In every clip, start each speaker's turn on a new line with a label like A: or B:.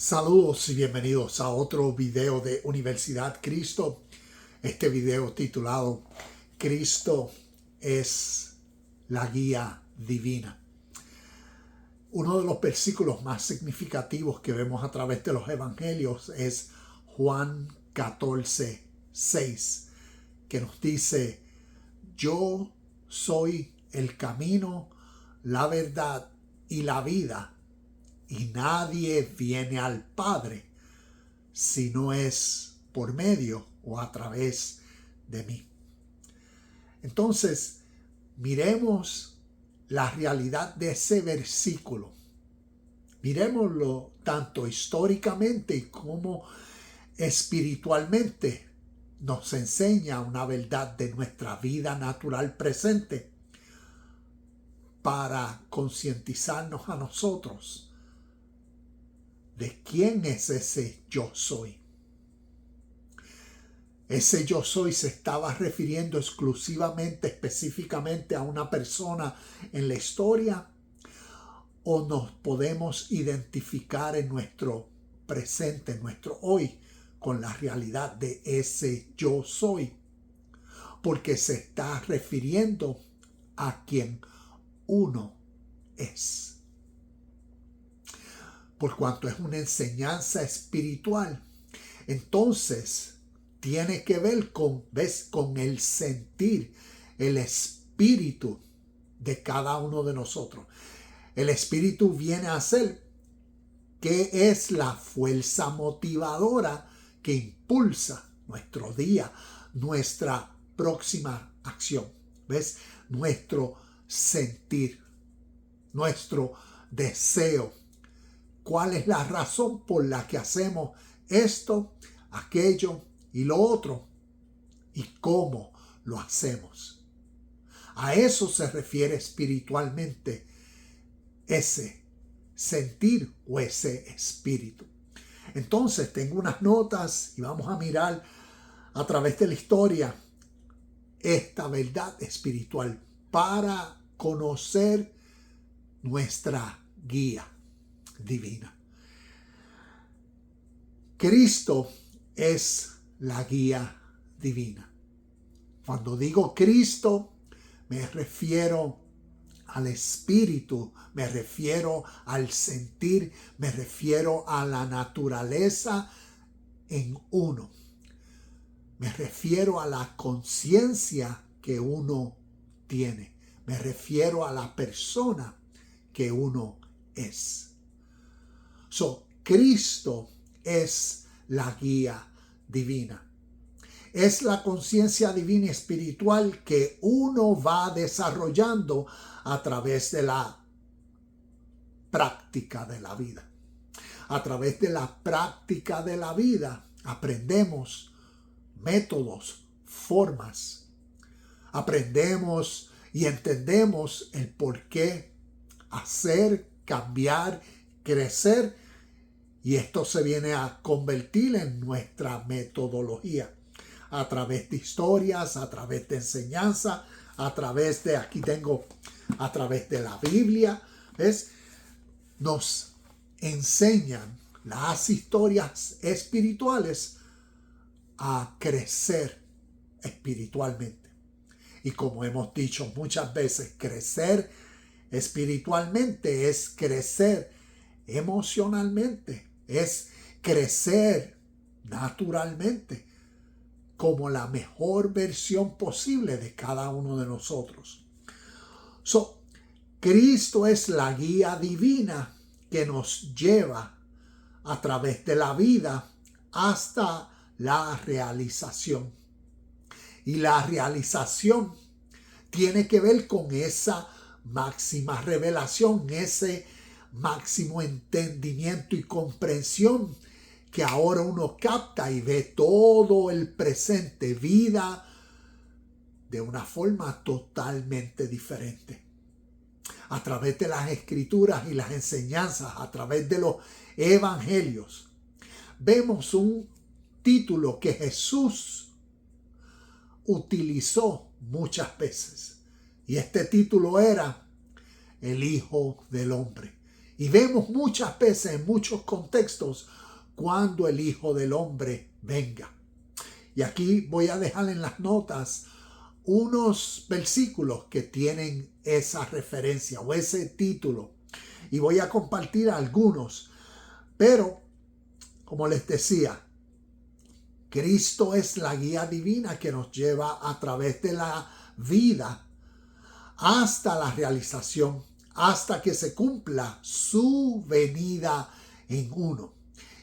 A: Saludos y bienvenidos a otro video de Universidad Cristo. Este video titulado Cristo es la guía divina. Uno de los versículos más significativos que vemos a través de los evangelios es Juan 14:6, que nos dice: yo soy el camino, la verdad y la vida, y nadie viene al Padre si no es por medio o a través de mí. Entonces, miremos la realidad de ese versículo. Miremoslo tanto históricamente como espiritualmente. Nos enseña una verdad de nuestra vida natural presente para concientizarnos a nosotros de quién es ese yo soy. Ese yo soy se estaba refiriendo exclusivamente, específicamente a una persona en la historia, o nos podemos identificar en nuestro presente, en nuestro hoy, con la realidad de ese yo soy, porque se está refiriendo a quien uno es. Por cuanto es una enseñanza espiritual, entonces tiene que ver con el sentir, el espíritu de cada uno de nosotros. El espíritu viene a ser que es la fuerza motivadora que impulsa nuestro día, nuestra próxima acción. ¿Ves? Nuestro sentir, nuestro deseo. ¿Cuál es la razón por la que hacemos esto, aquello y lo otro? ¿Y cómo lo hacemos? A eso se refiere espiritualmente ese sentir o ese espíritu. Entonces tengo unas notas y vamos a mirar a través de la historia esta verdad espiritual para conocer nuestra guía divina. Cristo es la guía divina. Cuando digo Cristo, me refiero al espíritu, me refiero al sentir, me refiero a la naturaleza en uno. Me refiero a la conciencia que uno tiene. Me refiero a la persona que uno es. Cristo es la guía divina. Es la conciencia divina y espiritual que uno va desarrollando a través de la práctica de la vida. A través de la práctica de la vida aprendemos métodos, formas. Aprendemos y entendemos el por qué hacer, cambiar, crecer, y esto se viene a convertir en nuestra metodología a través de historias, a través de enseñanza, a través de, a través de la Biblia. ¿Ves? Nos enseñan las historias espirituales a crecer espiritualmente. Y como hemos dicho muchas veces, crecer espiritualmente es crecer emocionalmente, es crecer naturalmente como la mejor versión posible de cada uno de nosotros. Cristo es la guía divina que nos lleva a través de la vida hasta la realización. Y la realización tiene que ver con esa máxima revelación, ese máximo entendimiento y comprensión que ahora uno capta y ve todo el presente, vida, de una forma totalmente diferente. A través de las escrituras y las enseñanzas, a través de los evangelios, vemos un título que Jesús utilizó muchas veces. Y este título era el Hijo del Hombre. Y vemos muchas veces en muchos contextos cuando el Hijo del Hombre venga. Y aquí voy a dejar en las notas unos versículos que tienen esa referencia o ese título. Y voy a compartir algunos. Pero, como les decía, Cristo es la guía divina que nos lleva a través de la vida hasta la realización, hasta que se cumpla su venida en uno.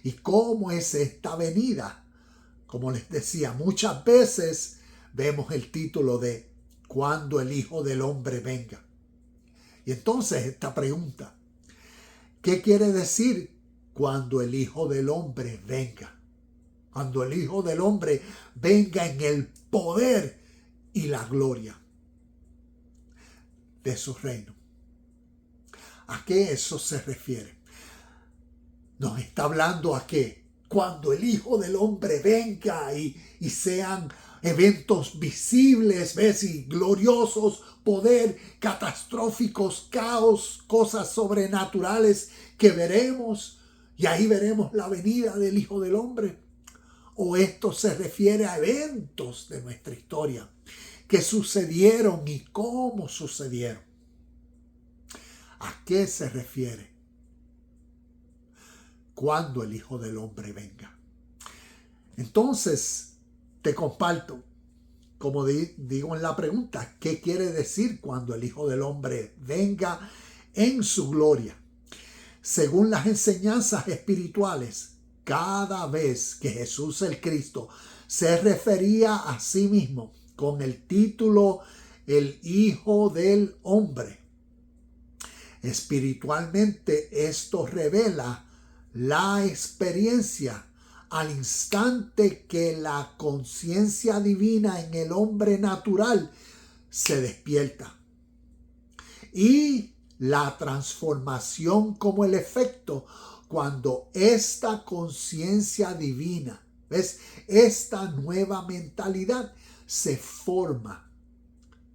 A: ¿Y cómo es esta venida? Como les decía, muchas veces vemos el título de Cuando el Hijo del Hombre venga. Y entonces esta pregunta, ¿qué quiere decir cuando el Hijo del Hombre venga? Cuando el Hijo del Hombre venga en el poder y la gloria de su reino. ¿A qué eso se refiere? Nos está hablando a que cuando el Hijo del Hombre venga y sean eventos visibles, ¿ves? Y gloriosos, poder, catastróficos, caos, cosas sobrenaturales que veremos, y ahí veremos la venida del Hijo del Hombre. O esto se refiere a eventos de nuestra historia que sucedieron y cómo sucedieron. ¿A qué se refiere cuando el Hijo del Hombre venga? Entonces, te comparto, como digo en la pregunta, ¿qué quiere decir cuando el Hijo del Hombre venga en su gloria? Según las enseñanzas espirituales, cada vez que Jesús el Cristo se refería a sí mismo con el título el Hijo del Hombre, espiritualmente esto revela la experiencia al instante que la conciencia divina en el hombre natural se despierta y la transformación como el efecto cuando esta conciencia divina, ¿ves? Esta nueva mentalidad se forma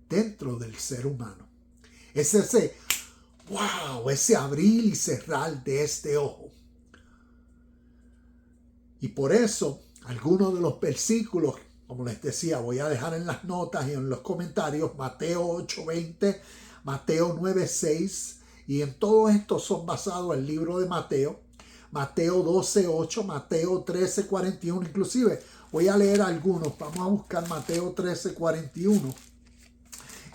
A: dentro del ser humano. Es ese abrir y cerrar de este ojo. Y por eso, algunos de los versículos, como les decía, voy a dejar en las notas y en los comentarios, Mateo 8:20, Mateo 9:6, y en todo esto son basados en el libro de Mateo, Mateo 12:8, Mateo 13:41, inclusive voy a leer algunos, vamos a buscar Mateo 13:41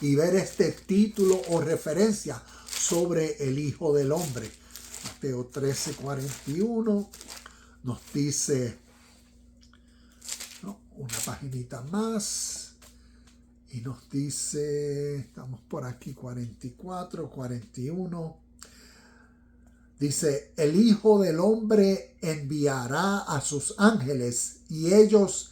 A: y ver este título o referencia sobre el Hijo del Hombre. Mateo 13:41 nos dice, una paginita más, y nos dice, estamos por aquí, 44, 41, dice, el Hijo del Hombre enviará a sus ángeles y ellos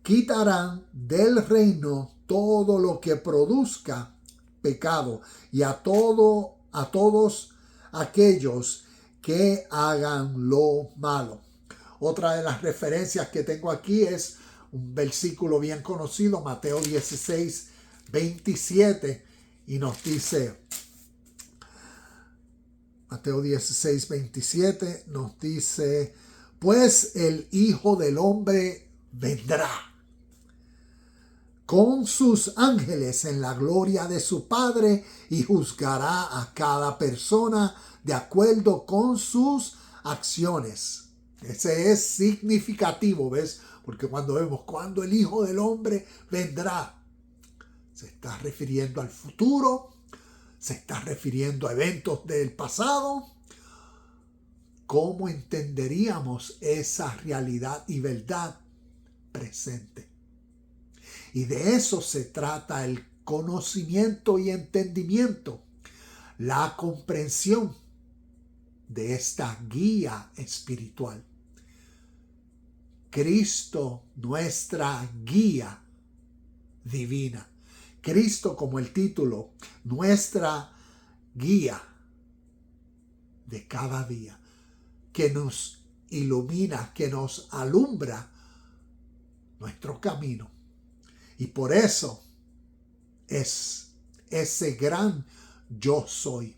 A: quitarán del reino todo lo que produzca pecado y a todos aquellos que hagan lo malo. Otra de las referencias que tengo aquí es un versículo bien conocido, Mateo 16:27, y nos dice, Mateo 16:27 nos dice, pues el Hijo del Hombre vendrá con sus ángeles en la gloria de su Padre y juzgará a cada persona de acuerdo con sus acciones. Ese es significativo, ¿ves? Porque cuando vemos cuando el Hijo del Hombre vendrá, se está refiriendo al futuro, se está refiriendo a eventos del pasado. ¿Cómo entenderíamos esa realidad y verdad presente? Y de eso se trata el conocimiento y entendimiento, la comprensión de esta guía espiritual. Cristo, nuestra guía divina. Cristo como el título, nuestra guía de cada día, que nos ilumina, que nos alumbra nuestro camino. Y por eso es ese gran yo soy.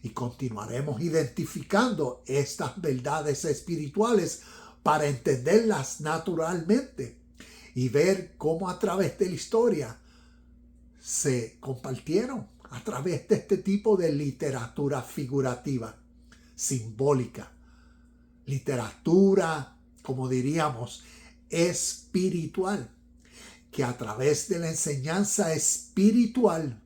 A: Y continuaremos identificando estas verdades espirituales para entenderlas naturalmente y ver cómo a través de la historia se compartieron a través de este tipo de literatura figurativa, simbólica, literatura, como diríamos, espiritual, que a través de la enseñanza espiritual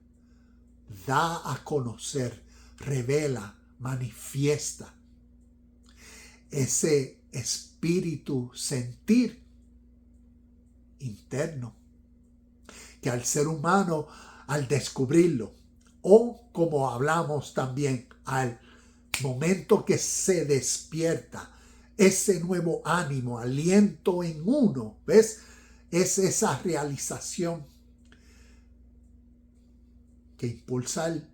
A: da a conocer, revela, manifiesta ese espíritu sentir interno que al ser humano, al descubrirlo, o como hablamos también, al momento que se despierta ese nuevo ánimo, aliento en uno, ¿ves? Es esa realización que impulsa el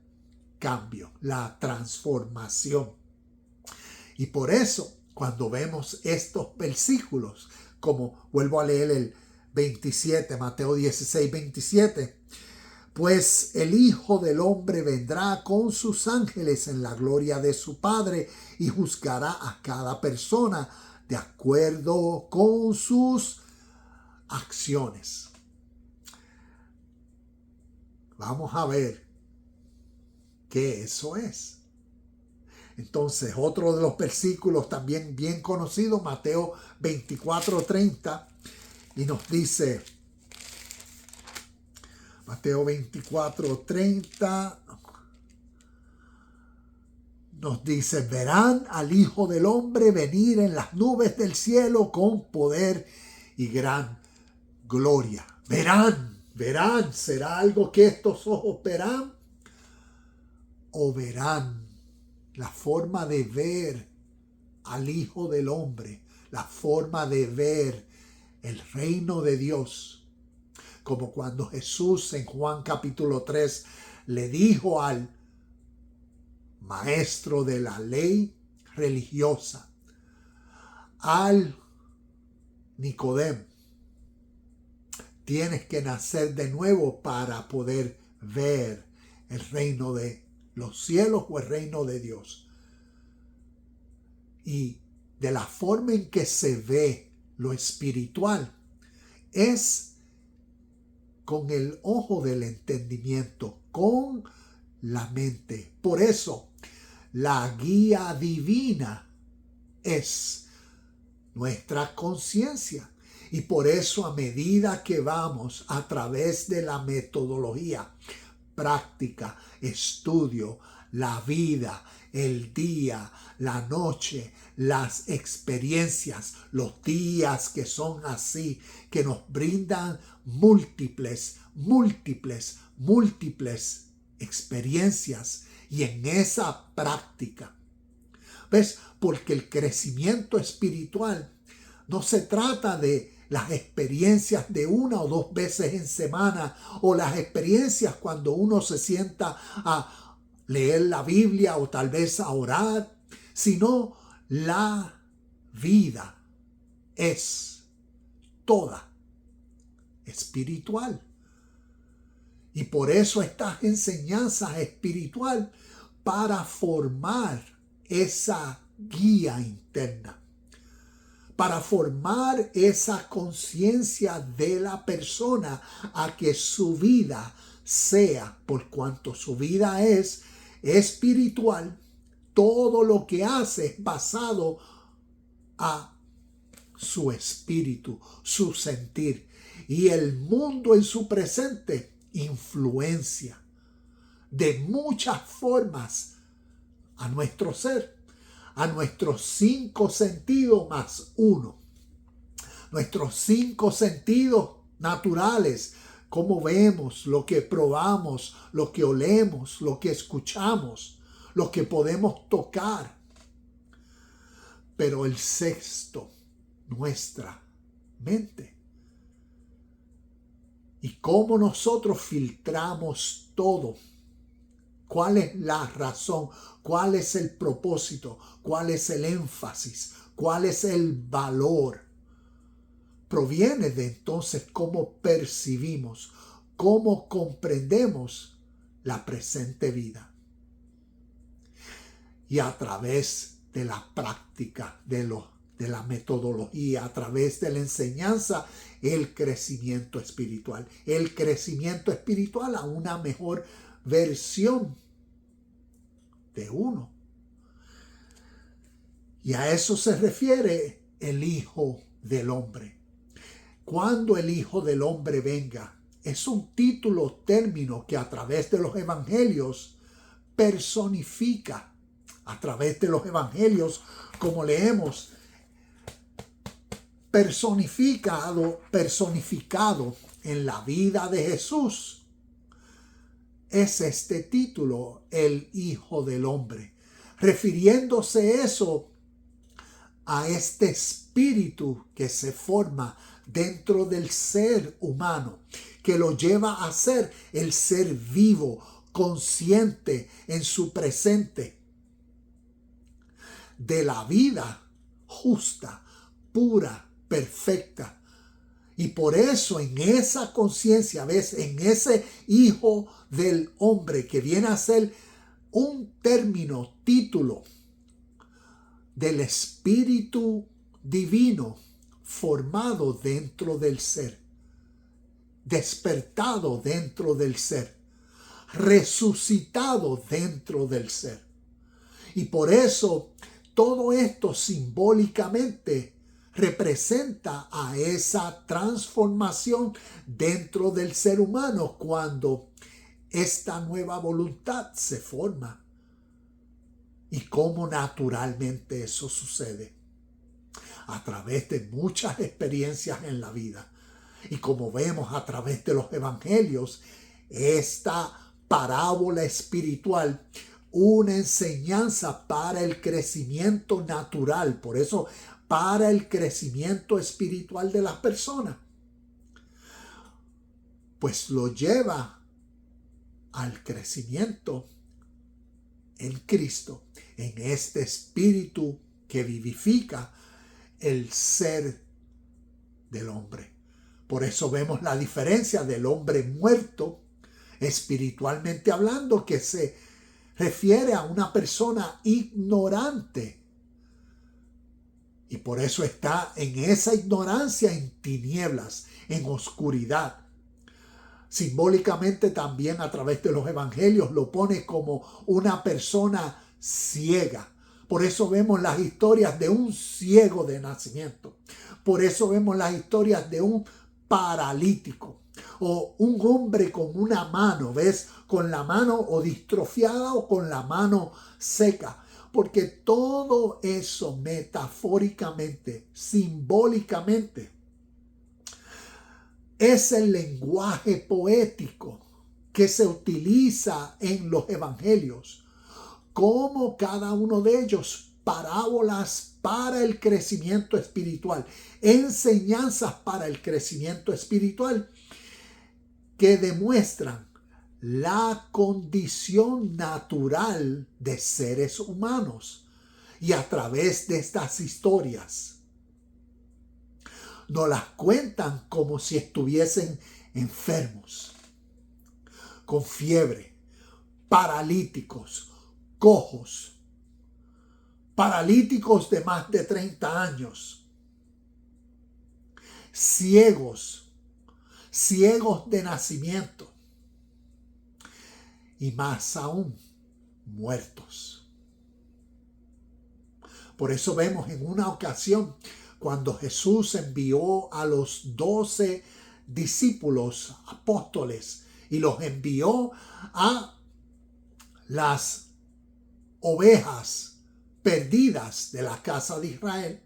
A: cambio, la transformación. Y por eso, cuando vemos estos versículos, como vuelvo a leer el 27, Mateo 16, 27, pues el Hijo del Hombre vendrá con sus ángeles en la gloria de su Padre y juzgará a cada persona de acuerdo con sus acciones. Vamos a ver qué eso es. Entonces, otro de los versículos también bien conocido, Mateo 24:30, y nos dice, Mateo 24:30, nos dice, verán al Hijo del Hombre venir en las nubes del cielo con poder y gran gloria. Verán, ¿será algo que estos ojos verán? ¿O verán la forma de ver al Hijo del Hombre, la forma de ver el reino de Dios? Como cuando Jesús en Juan capítulo 3 le dijo al maestro de la ley religiosa, al Nicodemo, tienes que nacer de nuevo para poder ver el reino de los cielos o el reino de Dios. Y de la forma en que se ve lo espiritual es con el ojo del entendimiento, con la mente. Por eso, la guía divina es nuestra conciencia. Y por eso, a medida que vamos a través de la metodología, práctica, estudio, la vida, el día, la noche, las experiencias, los días que son así, que nos brindan múltiples experiencias, y en esa práctica, ¿ves? Porque el crecimiento espiritual no se trata de las experiencias de una o dos veces en semana, o las experiencias cuando uno se sienta a leer la Biblia o tal vez a orar, sino la vida es toda espiritual. Y por eso estas enseñanzas espirituales, para formar esa guía interna, para formar esa conciencia de la persona a que su vida sea, por cuanto su vida es espiritual, todo lo que hace es basado a su espíritu, su sentir. Y el mundo en su presente influencia de muchas formas a nuestro ser, a nuestros 5 sentidos más 1. Nuestros 5 sentidos naturales, como vemos, lo que probamos, lo que olemos, lo que escuchamos, lo que podemos tocar. Pero el sexto, nuestra mente. Y cómo nosotros filtramos todo. ¿Cuál es la razón? ¿Cuál es el propósito? ¿Cuál es el énfasis? ¿Cuál es el valor? Proviene de entonces cómo percibimos, cómo comprendemos la presente vida. y a través de la práctica, de la metodología, a través de la enseñanza, el crecimiento espiritual. El crecimiento espiritual a una mejor versión de uno. Y a eso se refiere el Hijo del Hombre. Cuando el Hijo del Hombre venga, es un título, término que a través de los evangelios personifica. A través de los evangelios, como leemos, personificado en la vida de Jesús, es este título, el Hijo del Hombre, refiriéndose eso a este espíritu que se forma dentro del ser humano, que lo lleva a ser el ser vivo, consciente en su presente, de la vida justa, pura, perfecta. Y por eso en esa conciencia, ¿ves? En ese Hijo del Hombre, que viene a ser un término, título del Espíritu Divino formado dentro del ser, despertado dentro del ser, resucitado dentro del ser. Y por eso todo esto simbólicamente representa a esa transformación dentro del ser humano cuando esta nueva voluntad se forma. Y cómo naturalmente eso sucede a través de muchas experiencias en la vida. Y como vemos a través de los evangelios, esta parábola espiritual, una enseñanza para el crecimiento natural, por eso para el crecimiento espiritual de las personas, pues lo lleva al crecimiento en Cristo, en este espíritu que vivifica el ser del hombre. Por eso vemos la diferencia del hombre muerto, espiritualmente hablando, que se refiere a una persona ignorante. Y por eso está en esa ignorancia, en tinieblas, en oscuridad. Simbólicamente también a través de los evangelios lo pone como una persona ciega. Por eso vemos las historias de un ciego de nacimiento. Por eso vemos las historias de un paralítico o un hombre con una mano, ¿ves? Con la mano o distrofiada o con la mano seca. Porque todo eso metafóricamente, simbólicamente, es el lenguaje poético que se utiliza en los evangelios, como cada uno de ellos parábolas para el crecimiento espiritual, enseñanzas para el crecimiento espiritual que demuestran la condición natural de seres humanos. Y a través de estas historias nos las cuentan como si estuviesen enfermos, con fiebre, paralíticos, cojos, paralíticos de más de 30 años, ciegos de nacimiento y más aún muertos. Por eso vemos en una ocasión cuando Jesús envió a los 12 discípulos, apóstoles, y los envió a las ovejas perdidas de la casa de Israel.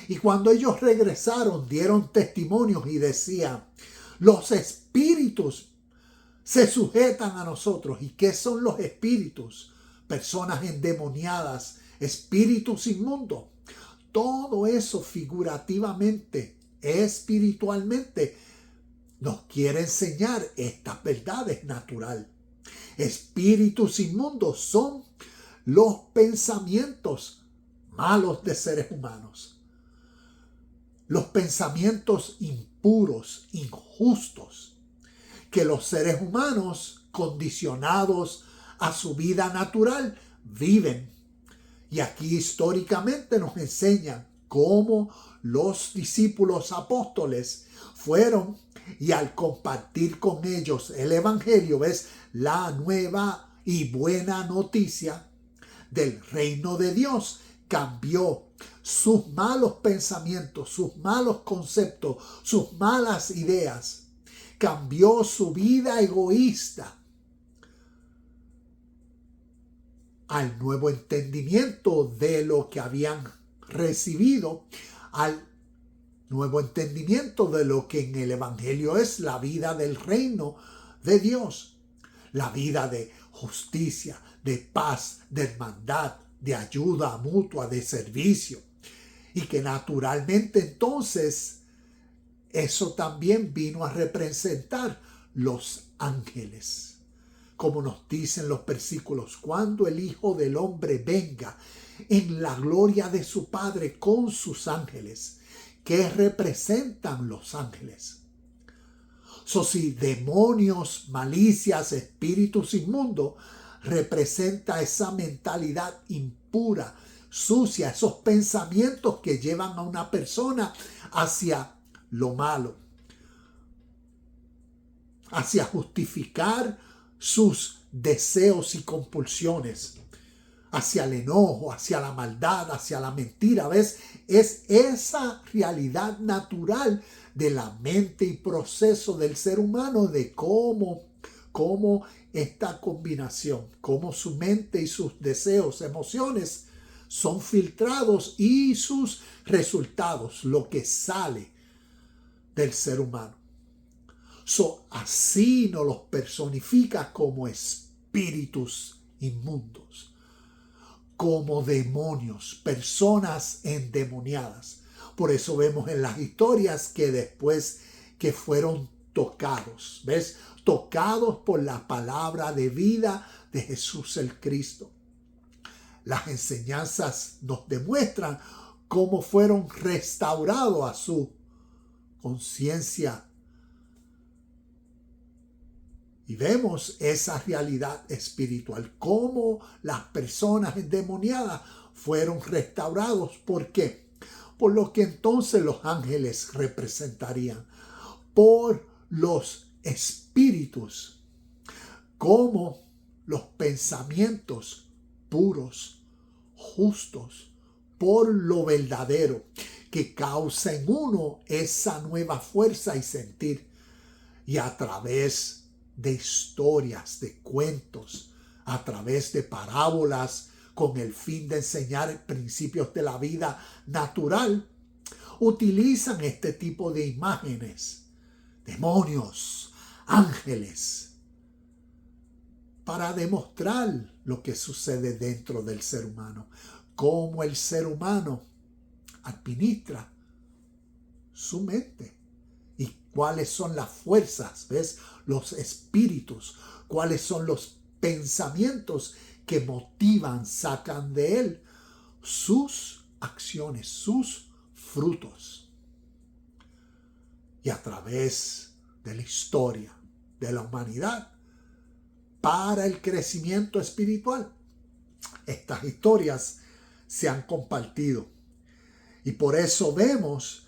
A: Y cuando ellos regresaron, dieron testimonios y decían: los espíritus se sujetan a nosotros. ¿Y qué son los espíritus? Personas endemoniadas, espíritus inmundos. Todo eso figurativamente, espiritualmente, nos quiere enseñar estas verdades naturales. Espíritus inmundos son los pensamientos malos de seres humanos. Los pensamientos impuros, injustos, que los seres humanos, condicionados a su vida natural, viven. Y aquí históricamente nos enseñan cómo los discípulos apóstoles fueron y al compartir con ellos el evangelio, ves, la nueva y buena noticia del reino de Dios, cambió sus malos pensamientos, sus malos conceptos, sus malas ideas. Cambió su vida egoísta al nuevo entendimiento de lo que habían recibido, al nuevo entendimiento de lo que en el evangelio es la vida del reino de Dios, la vida de justicia, de paz, de hermandad, de ayuda mutua, de servicio. Y que naturalmente entonces eso también vino a representar los ángeles. Como nos dicen los versículos, cuando el Hijo del Hombre venga en la gloria de su Padre con sus ángeles, ¿qué representan los ángeles? Si demonios, malicias, espíritus inmundos, representa esa mentalidad impura, sucia, esos pensamientos que llevan a una persona hacia lo malo, hacia justificar sus deseos y compulsiones, hacia el enojo, hacia la maldad, hacia la mentira. ¿Ves? Es esa realidad natural de la mente y proceso del ser humano, de cómo esta combinación, cómo su mente y sus deseos, emociones son filtrados y sus resultados, lo que sale del ser humano. Así nos los personifica como espíritus inmundos, como demonios, personas endemoniadas. Por eso vemos en las historias que después que fueron tocados, ¿ves? Tocados por la palabra de vida de Jesús el Cristo. Las enseñanzas nos demuestran cómo fueron restaurados a su conciencia. Y vemos esa realidad espiritual, cómo las personas endemoniadas fueron restaurados. ¿Por qué? Por lo que entonces los ángeles representarían, por los espíritus, como los pensamientos puros, justos, por lo verdadero, que causa en uno esa nueva fuerza y sentir. Y a través de historias, de cuentos, a través de parábolas, con el fin de enseñar principios de la vida natural, utilizan este tipo de imágenes, demonios, ángeles, para demostrar lo que sucede dentro del ser humano, cómo el ser humano administra su mente y cuáles son las fuerzas, ¿ves? Los espíritus, cuáles son los pensamientos que motivan, sacan de él sus acciones, sus frutos. Y a través de la historia de la humanidad, para el crecimiento espiritual, estas historias se han compartido. Y por eso vemos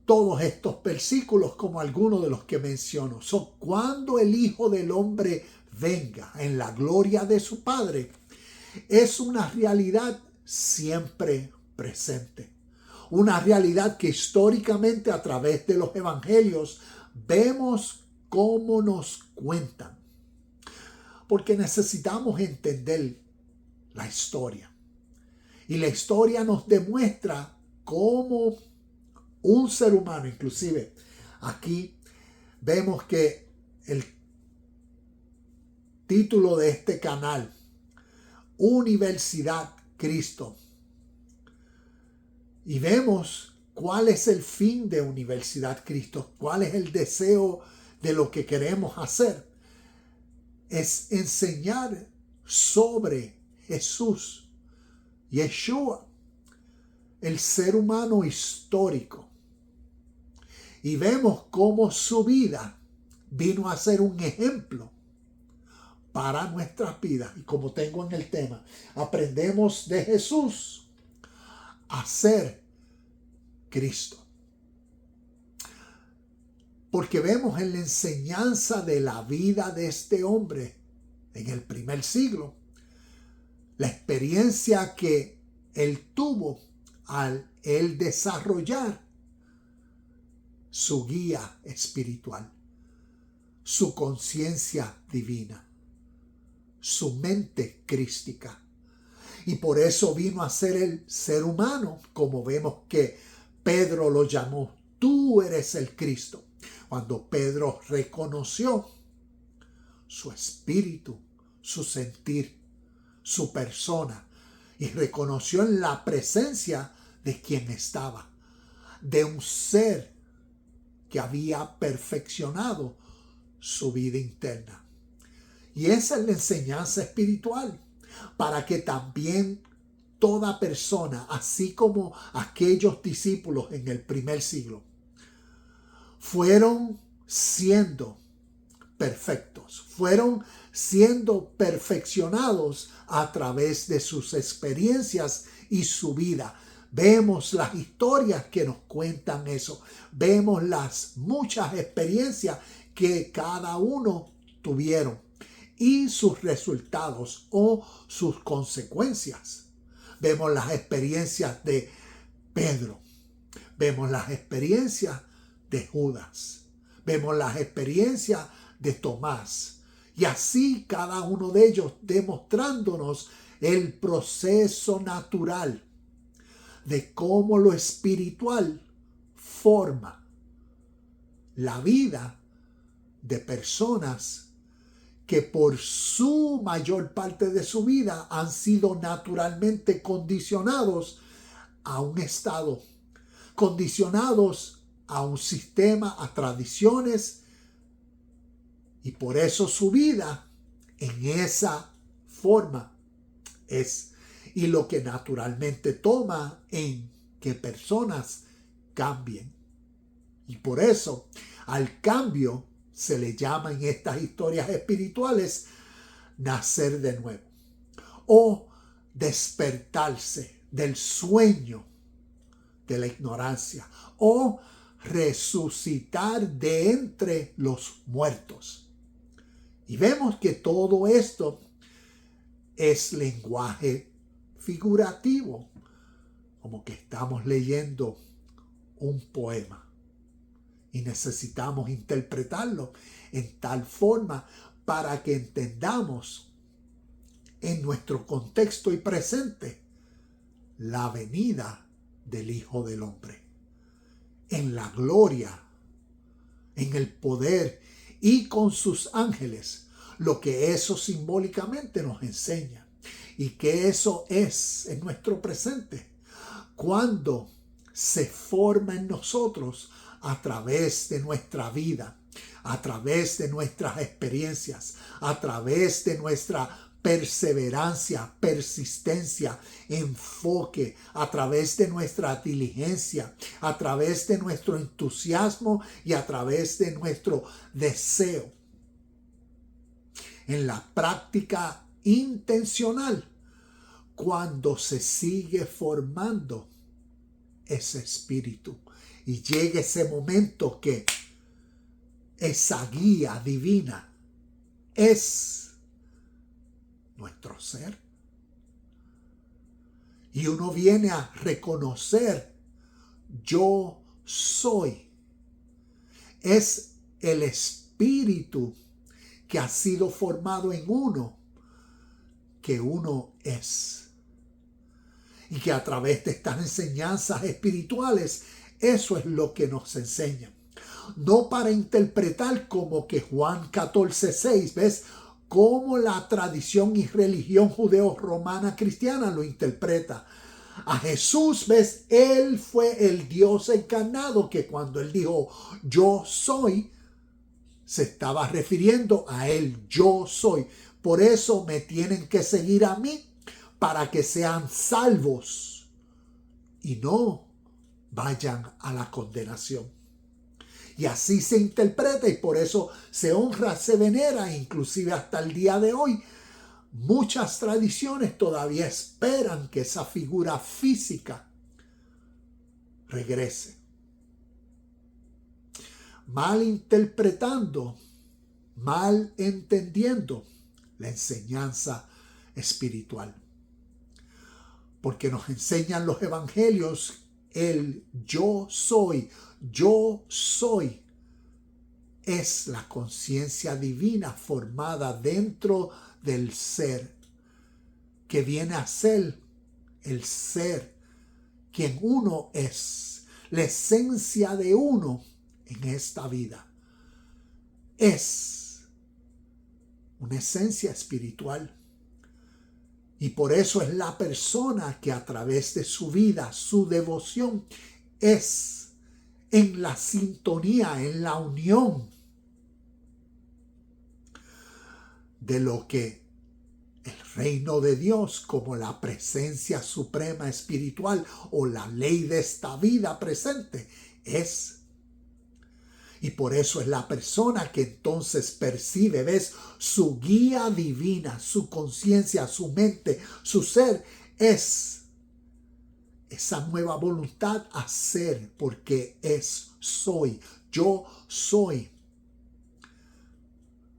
A: todos estos versículos como algunos de los que menciono. Cuando el Hijo del Hombre venga en la gloria de su Padre, es una realidad siempre presente. Una realidad que históricamente a través de los evangelios vemos cómo nos cuentan. Porque necesitamos entender la historia. Y la historia nos demuestra cómo un ser humano, inclusive aquí vemos que el título de este canal, Universidad Cristo, y vemos cuál es el fin de Universidad Cristo, cuál es el deseo de lo que queremos hacer. Es enseñar sobre Jesús, Yeshua, el ser humano histórico. Y vemos cómo su vida vino a ser un ejemplo para nuestras vidas. Y como tengo en el tema, aprendemos de Jesús a ser Cristo. Porque vemos en la enseñanza de la vida de este hombre en el primer siglo, la experiencia que él tuvo al él desarrollar su guía espiritual, su conciencia divina, su mente crística. Y por eso vino a ser el ser humano, como vemos que Pedro lo llamó, tú eres el Cristo. Cuando Pedro reconoció su espíritu, su sentir, su persona, y reconoció en la presencia de quien estaba, de un ser que había perfeccionado su vida interna. Y esa es la enseñanza espiritual, para que también toda persona, así como aquellos discípulos en el primer siglo, fueron siendo perfectos, fueron siendo perfeccionados a través de sus experiencias y su vida. Vemos las historias que nos cuentan eso, vemos las muchas experiencias que cada uno tuvieron y sus resultados o sus consecuencias. Vemos las experiencias de Pedro, vemos las experiencias de Judas, vemos las experiencias de Tomás, y así cada uno de ellos demostrándonos el proceso natural de cómo lo espiritual forma la vida de personas que por su mayor parte de su vida han sido naturalmente condicionados a un estado, condicionados a un sistema, a tradiciones, y por eso su vida en esa forma es, y lo que naturalmente toma en que personas cambien. Y por eso al cambio se le llama en estas historias espirituales nacer de nuevo o despertarse del sueño de la ignorancia o resucitar de entre los muertos. Y vemos que todo esto es lenguaje figurativo, como que estamos leyendo un poema y necesitamos interpretarlo en tal forma para que entendamos en nuestro contexto y presente la venida del Hijo del Hombre en la gloria, en el poder y con sus ángeles, lo que eso simbólicamente nos enseña. Y que eso es en nuestro presente, cuando se forma en nosotros a través de nuestra vida, a través de nuestras experiencias, a través de nuestra perseverancia, persistencia, enfoque, a través de nuestra diligencia, a través de nuestro entusiasmo y a través de nuestro deseo. En la práctica intencional, cuando se sigue formando ese espíritu y llega ese momento que esa guía divina es nuestro ser. Y uno viene a reconocer, yo soy. Es el espíritu que ha sido formado en uno, que uno es. Y que a través de estas enseñanzas espirituales, eso es lo que nos enseñan. No para interpretar como que Juan 14:6, ¿ves? Cómo la tradición y religión judeo-romana cristiana lo interpreta. A Jesús, ¿ves? Él fue el Dios encarnado que cuando él dijo yo soy, se estaba refiriendo a él, yo soy. Por eso me tienen que seguir a mí para que sean salvos y no vayan a la condenación. Y así se interpreta y por eso se honra, se venera, inclusive hasta el día de hoy. Muchas tradiciones todavía esperan que esa figura física regrese. Mal interpretando, mal entendiendo la enseñanza espiritual. Porque nos enseñan los evangelios el yo soy es la conciencia divina formada dentro del ser, que viene a ser el ser, quien uno es, la esencia de uno en esta vida. Es una esencia espiritual. Y por eso es la persona que a través de su vida, su devoción, es en la sintonía, en la unión de lo que el reino de Dios, como la presencia suprema espiritual o la ley de esta vida presente, es. Y por eso es la persona que entonces percibe, ves, su guía divina, su conciencia, su mente, su ser, es esa nueva voluntad a ser, porque soy, yo soy.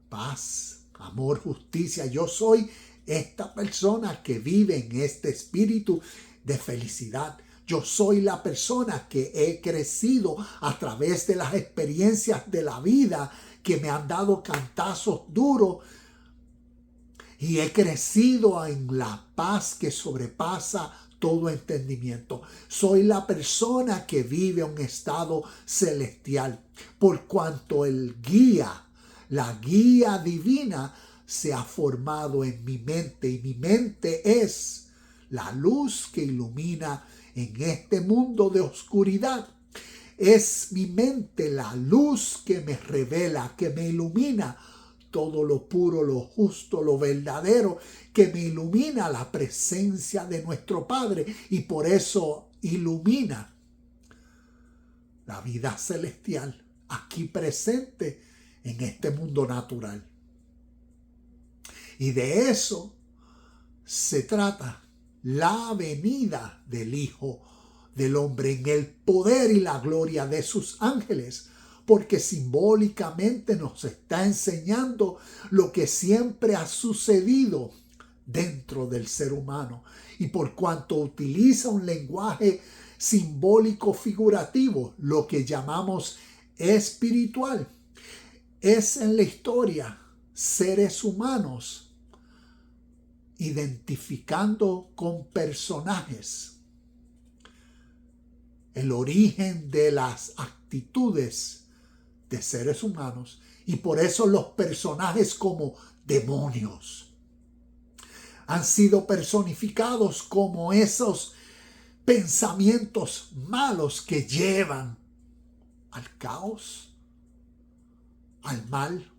A: Paz, amor, justicia, yo soy esta persona que vive en este espíritu de felicidad. Yo soy la persona que he crecido a través de las experiencias de la vida que me han dado cantazos duros y he crecido en la paz que sobrepasa todo entendimiento. Soy la persona que vive un estado celestial por cuanto la guía divina se ha formado en mi mente y mi mente es la luz que ilumina en este mundo de oscuridad. Es mi mente la luz que me revela, que me ilumina todo lo puro, lo justo, lo verdadero, que me ilumina la presencia de nuestro Padre y por eso ilumina la vida celestial aquí presente en este mundo natural. Y de eso se trata la venida del Hijo del Hombre en el poder y la gloria de sus ángeles, porque simbólicamente nos está enseñando lo que siempre ha sucedido dentro del ser humano. Y por cuanto utiliza un lenguaje simbólico figurativo, lo que llamamos espiritual, es en la historia seres humanos identificando con personajes el origen de las actitudes de seres humanos y por eso los personajes como demonios han sido personificados como esos pensamientos malos que llevan al caos, al mal.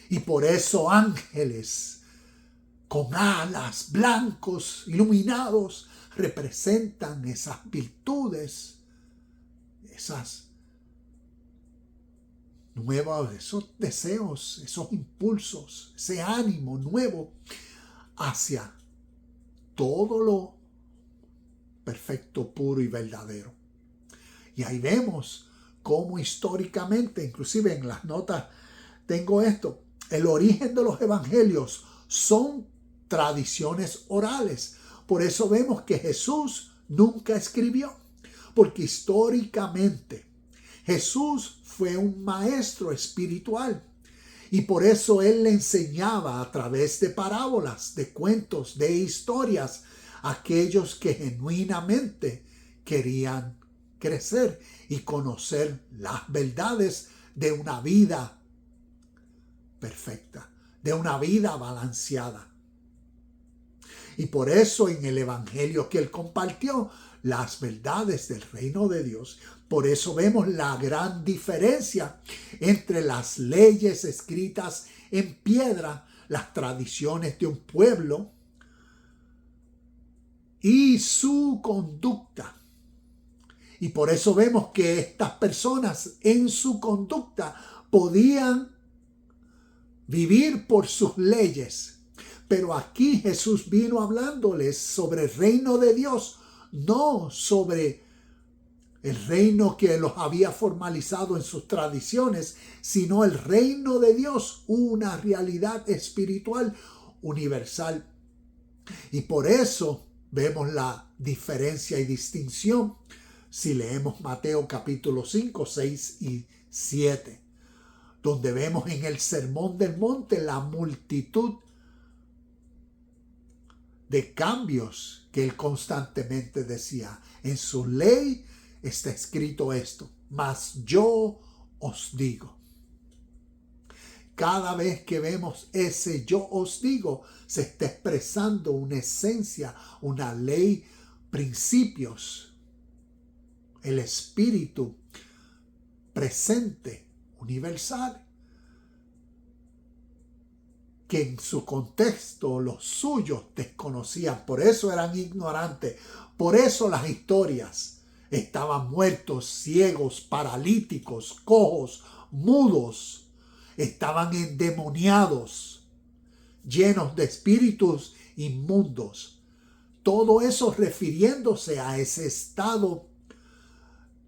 A: Y por eso ángeles con alas, blancos, iluminados, representan esas virtudes, esas nuevas, esos deseos, esos impulsos, ese ánimo nuevo hacia todo lo perfecto, puro y verdadero. Y ahí vemos cómo históricamente, inclusive en las notas tengo esto, el origen de los evangelios son tradiciones orales. Por eso vemos que Jesús nunca escribió, porque históricamente Jesús fue un maestro espiritual y por eso él le enseñaba a través de parábolas, de cuentos, de historias a aquellos que genuinamente querían crecer y conocer las verdades de una vida perfecta, de una vida balanceada. Y por eso en el evangelio que él compartió, las verdades del reino de Dios, por eso vemos la gran diferencia entre las leyes escritas en piedra, las tradiciones de un pueblo y su conducta. Y por eso vemos que estas personas en su conducta podían vivir por sus leyes. Pero aquí Jesús vino hablándoles sobre el reino de Dios, no sobre el reino que los había formalizado en sus tradiciones, sino el reino de Dios, una realidad espiritual universal. Y por eso vemos la diferencia y distinción si leemos Mateo capítulo 5, 6 y 7, donde vemos en el Sermón del Monte la multitud de cambios que él constantemente decía. En su ley está escrito esto, mas yo os digo. Cada vez que vemos ese yo os digo, se está expresando una esencia, una ley, principios, el espíritu presente, universal, que en su contexto los suyos desconocían, por eso eran ignorantes, por eso las historias estaban muertos, ciegos, paralíticos, cojos, mudos, estaban endemoniados, llenos de espíritus inmundos. Todo eso refiriéndose a ese estado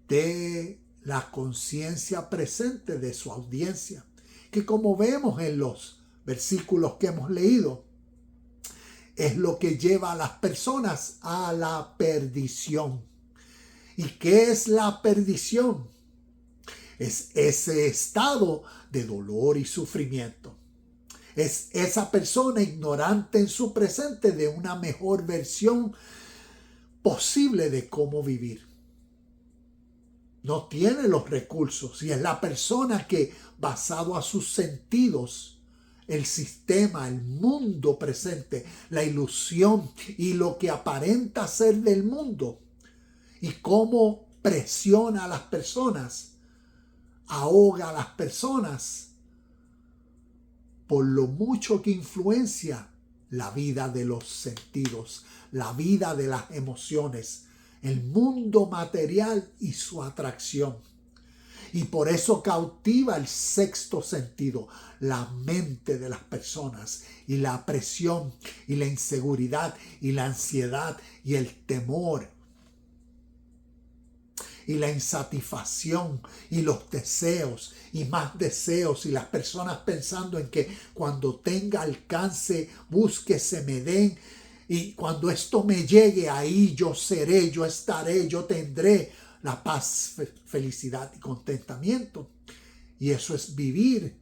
A: de la conciencia presente de su audiencia, que como vemos en los versículos que hemos leído, es lo que lleva a las personas a la perdición. ¿Y qué es la perdición? Es ese estado de dolor y sufrimiento. Es esa persona ignorante en su presente de una mejor versión posible de cómo vivir. No tiene los recursos y es la persona que, basado a sus sentidos, el sistema, el mundo presente, la ilusión y lo que aparenta ser del mundo y cómo presiona a las personas, ahoga a las personas por lo mucho que influencia la vida de los sentidos, la vida de las emociones, el mundo material y su atracción. Y por eso cautiva el sexto sentido, la mente de las personas, y la presión y la inseguridad y la ansiedad y el temor y la insatisfacción y los deseos y más deseos, y las personas pensando en que cuando tenga alcance, busque, se me den, y cuando esto me llegue, ahí yo seré, yo estaré, yo tendré la paz, felicidad y contentamiento. Y eso es vivir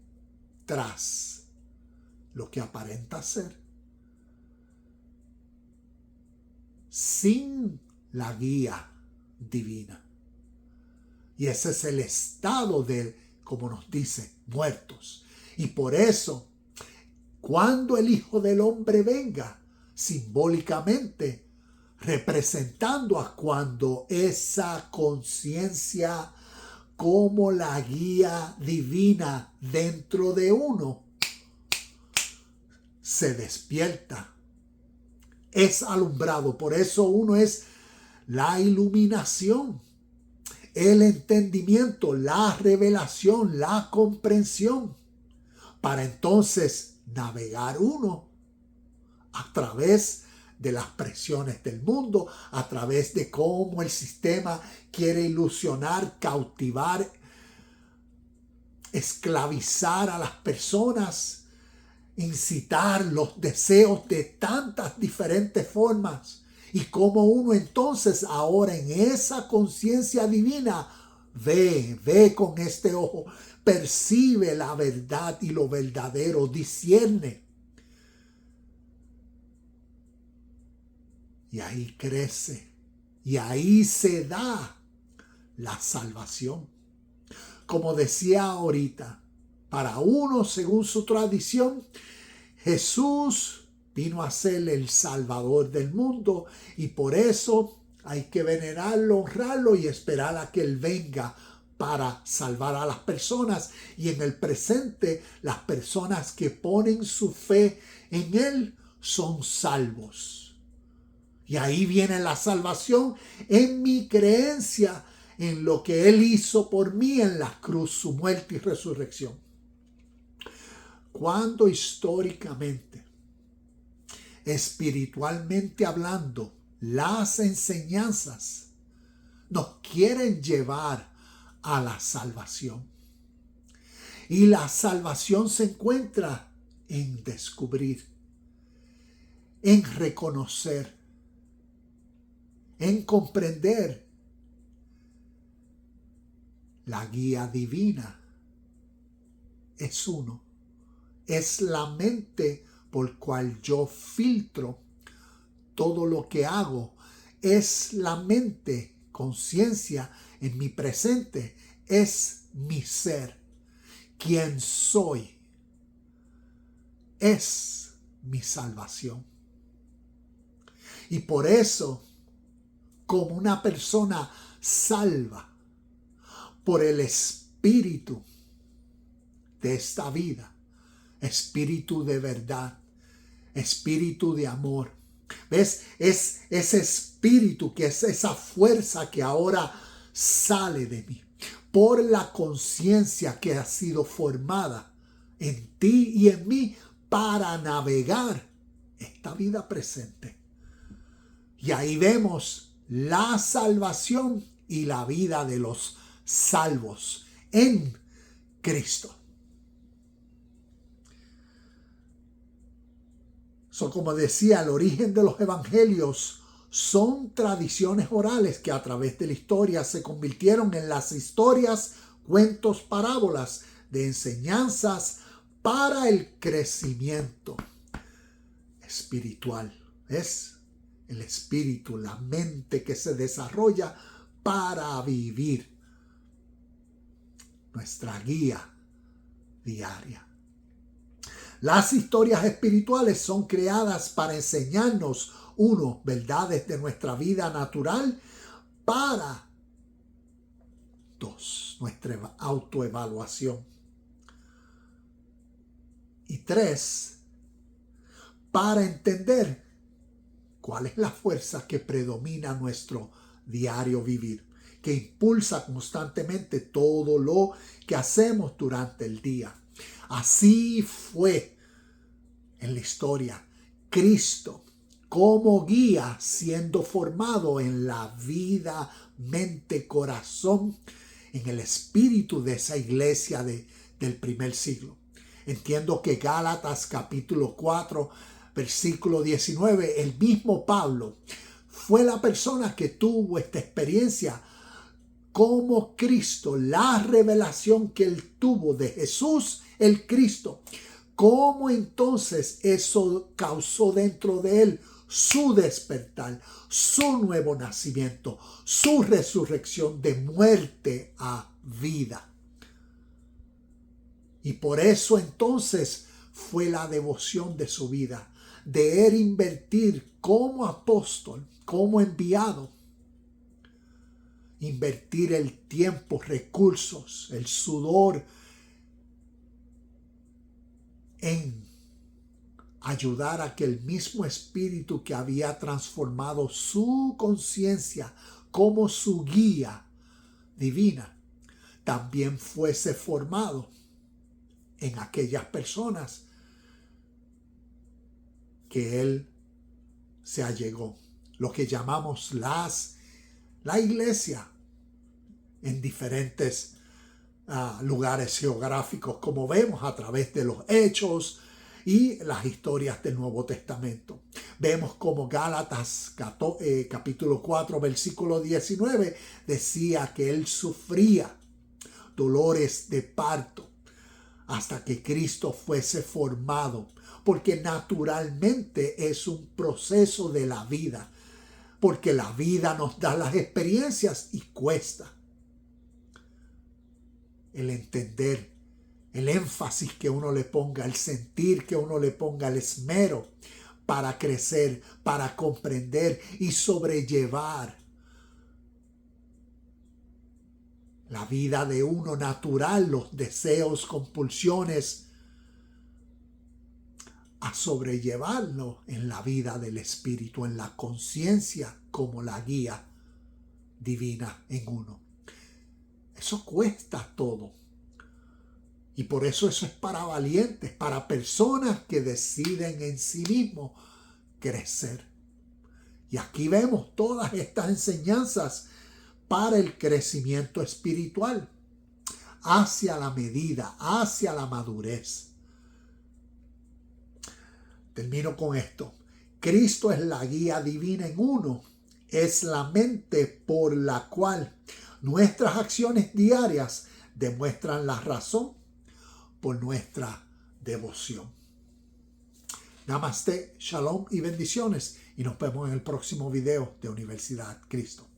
A: tras lo que aparenta ser, sin la guía divina. Y ese es el estado de, como nos dice, muertos. Y por eso, cuando el Hijo del Hombre venga, simbólicamente, representando a cuando esa conciencia como la guía divina dentro de uno se despierta, es alumbrado. Por eso uno es la iluminación, el entendimiento, la revelación, la comprensión, para entonces navegar uno a través de las presiones del mundo, a través de cómo el sistema quiere ilusionar, cautivar, esclavizar a las personas, incitar los deseos de tantas diferentes formas. Y cómo uno entonces ahora en esa conciencia divina ve con este ojo, percibe la verdad y lo verdadero, discierne. Y ahí crece, y ahí se da la salvación. Como decía ahorita, para uno, según su tradición, Jesús vino a ser el Salvador del mundo, y por eso hay que venerarlo, honrarlo y esperar a que Él venga para salvar a las personas. Y en el presente, las personas que ponen su fe en Él son salvos. Y ahí viene la salvación en mi creencia en lo que Él hizo por mí en la cruz, su muerte y resurrección. Cuando históricamente, espiritualmente hablando, las enseñanzas nos quieren llevar a la salvación. Y la salvación se encuentra en descubrir, en reconocer, en comprender la guía divina. Es uno. Es la mente por cual yo filtro todo lo que hago. Es la mente, conciencia en mi presente. Es mi ser. Quien soy. Es mi salvación. Y por eso, como una persona salva por el espíritu de esta vida, espíritu de verdad, espíritu de amor. ¿Ves? Es ese espíritu que es esa fuerza que ahora sale de mí por la conciencia que ha sido formada en ti y en mí para navegar esta vida presente. Y ahí vemos la salvación y la vida de los salvos en Cristo. Como decía, el origen de los evangelios son tradiciones orales que a través de la historia se convirtieron en las historias, cuentos, parábolas de enseñanzas para el crecimiento espiritual. Es el espíritu, la mente que se desarrolla para vivir nuestra guía diaria. Las historias espirituales son creadas para enseñarnos, uno, verdades de nuestra vida natural, para, dos, nuestra autoevaluación. Y tres, para entender cuál es la fuerza que predomina nuestro diario vivir, que impulsa constantemente todo lo que hacemos durante el día. Así fue en la historia. Cristo como guía siendo formado en la vida, mente, corazón, en el espíritu de esa iglesia del primer siglo. Entiendo que Gálatas capítulo 4, versículo 19, el mismo Pablo fue la persona que tuvo esta experiencia como Cristo, la revelación que él tuvo de Jesús, el Cristo. Cómo entonces eso causó dentro de él su despertar, su nuevo nacimiento, su resurrección de muerte a vida. Y por eso entonces fue la devoción de su vida, de él invertir como apóstol, como enviado, invertir el tiempo, recursos, el sudor en ayudar a que el mismo espíritu que había transformado su conciencia como su guía divina también fuese formado en aquellas personas que él se allegó, lo que llamamos la iglesia en diferentes lugares geográficos, como vemos a través de los hechos y las historias del Nuevo Testamento. Vemos como Gálatas capítulo 4 versículo 19 decía que él sufría dolores de parto hasta que Cristo fuese formado, porque naturalmente es un proceso de la vida, porque la vida nos da las experiencias y cuesta el entender, el énfasis que uno le ponga, el sentir que uno le ponga, el esmero para crecer, para comprender y sobrellevar la vida de uno natural, los deseos, compulsiones, a sobrellevarlo en la vida del espíritu, en la conciencia como la guía divina en uno. eso cuesta todo. Y por eso es para valientes, para personas que deciden en sí mismos crecer. Y aquí vemos todas estas enseñanzas para el crecimiento espiritual, hacia la medida, hacia la madurez. Termino con esto. Cristo es la guía divina en uno. Es la mente por la cual nuestras acciones diarias demuestran la razón por nuestra devoción. Namaste, shalom y bendiciones. Y nos vemos en el próximo video de Universidad Cristo.